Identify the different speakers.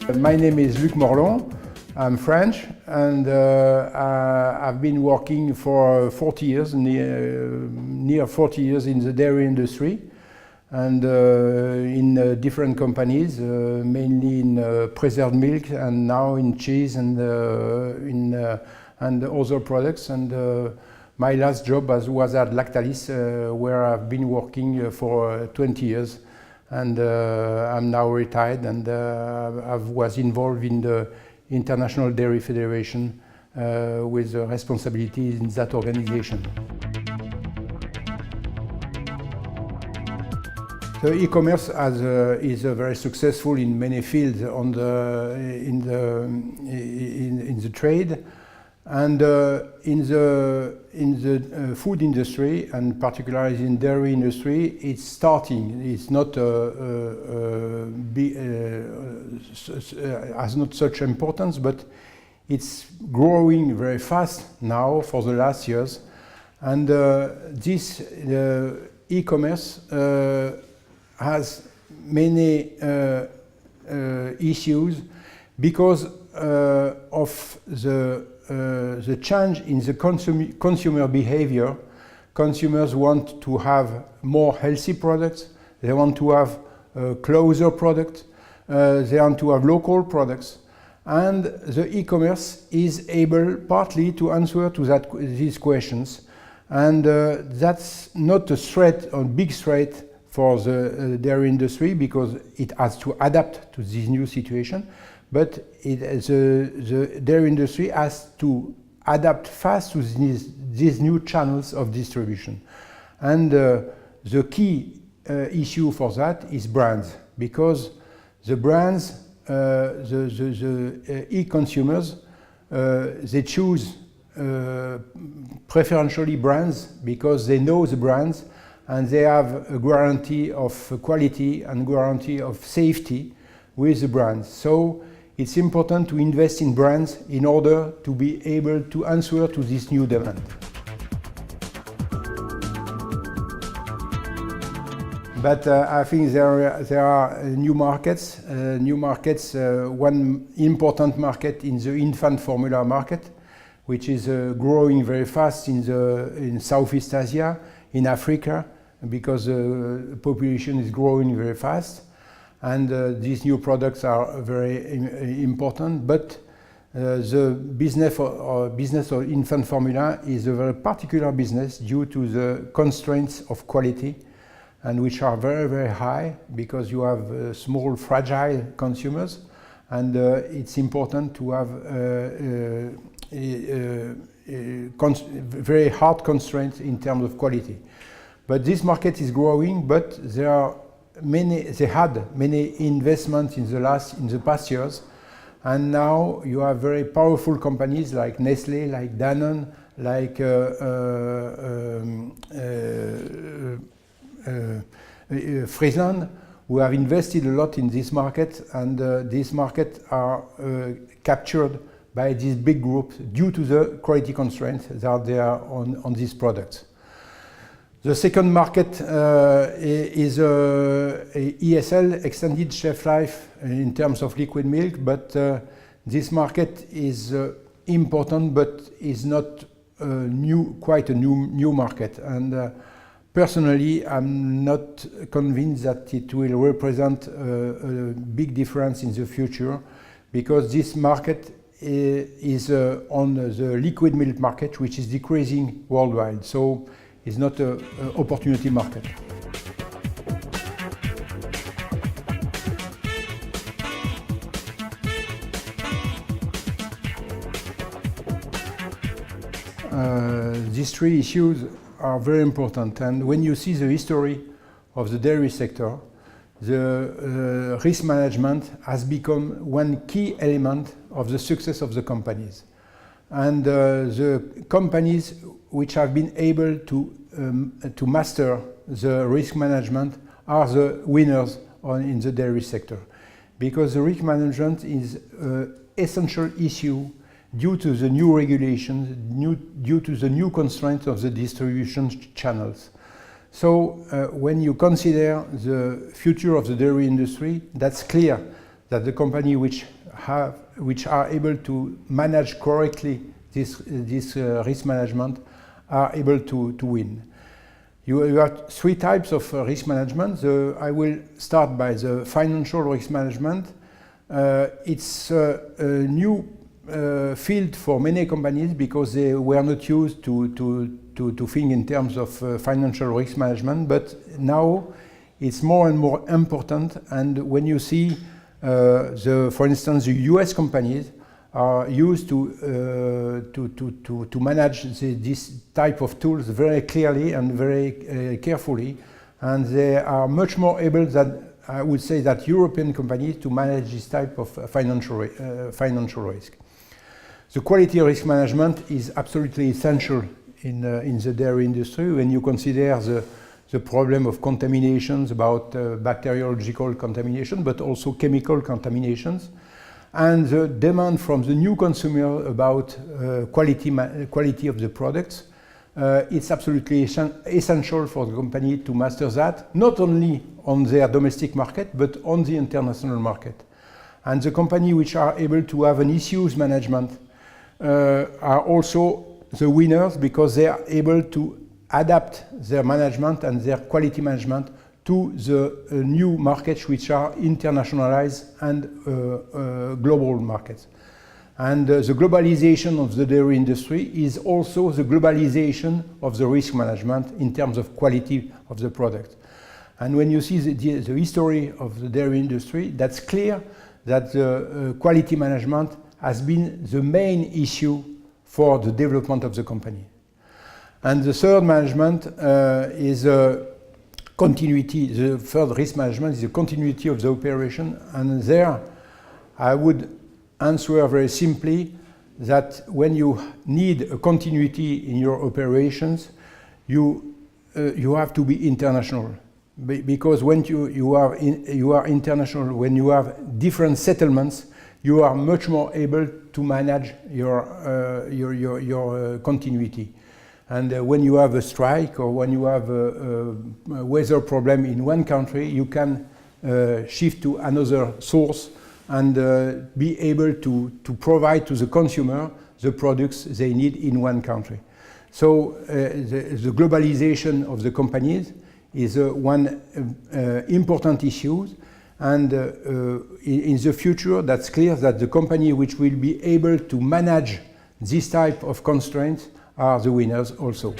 Speaker 1: My name is Luc Morelon. I'm French, and I've been working for 40 years, near 40 years in the dairy industry, and in different companies, mainly in preserved milk, and now in cheese and and other products. And my last job was at Lácteos, where I've been working for 20 years. And I'm now retired, and I was involved in the International Dairy Federation with responsibilities in that organization. The e-commerce is very successful in many fields in the trade, and in the food industry, and particularly in dairy industry, it's starting. It's not has not such importance, but it's growing very fast now for the last years. And this e-commerce has many issues because of the change in the consumer behavior. Consumers want to have more healthy products, they want to have closer products, they want to have local products, and the e-commerce is able partly to answer to these questions. And that's not a threat, a big threat for the dairy industry, because it has to adapt to this new situation. But the dairy industry has to adapt fast to these new channels of distribution. And the key issue for that is brands, because the brands, the e-consumers, they choose preferentially brands because they know the brands and they have a guarantee of quality and guarantee of safety with the brands. So it's important to invest in brands in order to be able to answer to this new demand. But I think there are new markets. One important market in the infant formula market, which is growing very fast in Southeast Asia, in Africa, because the population is growing very fast. And these new products are very important, but the business of infant formula is a very particular business due to the constraints of quality, and which are very, very high, because you have small, fragile consumers, and it's important to have very hard constraints in terms of quality. But this market is growing, but they had many investments in the past years, and now you have very powerful companies like Nestlé, like Danone, like Friesland, who have invested a lot in this market, and these markets are captured by these big groups due to the quality constraints that they are on these products. The second market is ESL, extended shelf life in terms of liquid milk, but this market is important, but is not quite a new market. And personally, I'm not convinced that it will represent a big difference in the future, because this market is on the liquid milk market, which is decreasing worldwide. So it's not an opportunity market. These three issues are very important, and when you see the history of the dairy sector, the risk management has become one key element of the success of the companies. And the companies which have been able to master the risk management are the winners in the dairy sector, because the risk management is an essential issue due to the new regulations, due to the new constraints of the distribution channels. So when you consider the future of the dairy industry, that's clear that the company which are able to manage correctly this risk management are able to win. You have three types of risk management. I will start by the financial risk management. It's a new field for many companies because they were not used to think in terms of financial risk management, but now it's more and more important. And when you see, for instance, the US companies are used to manage this type of tools very clearly and very carefully, and they are much more able than I would say that European companies to manage this type of financial risk. The quality risk management is absolutely essential in the dairy industry when you consider the problem of contaminations, about bacteriological contamination, but also chemical contaminations, and the demand from the new consumer about quality of the products. It's absolutely essential for the company to master that, not only on their domestic market, but on the international market. And the company which are able to have an issues management are also the winners because they are able to adapt their management and their quality management to the new markets which are internationalized and global markets. And the globalization of the dairy industry is also the globalization of the risk management in terms of quality of the product. And when you see the history of the dairy industry, that's clear that the quality management has been the main issue for the development of the company. And the third management is continuity. The third risk management is the continuity of the operation. And there I would answer very simply that when you need a continuity in your operations, you have to be international. Because when you are international, when you have different settlements, you are much more able to manage your continuity. And when you have a strike or when you have a weather problem in one country, you can shift to another source and be able to provide to the consumer the products they need in one country. So the globalization of the companies is one important issue. And in the future, that's clear that the company which will be able to manage this type of constraints are the winners also.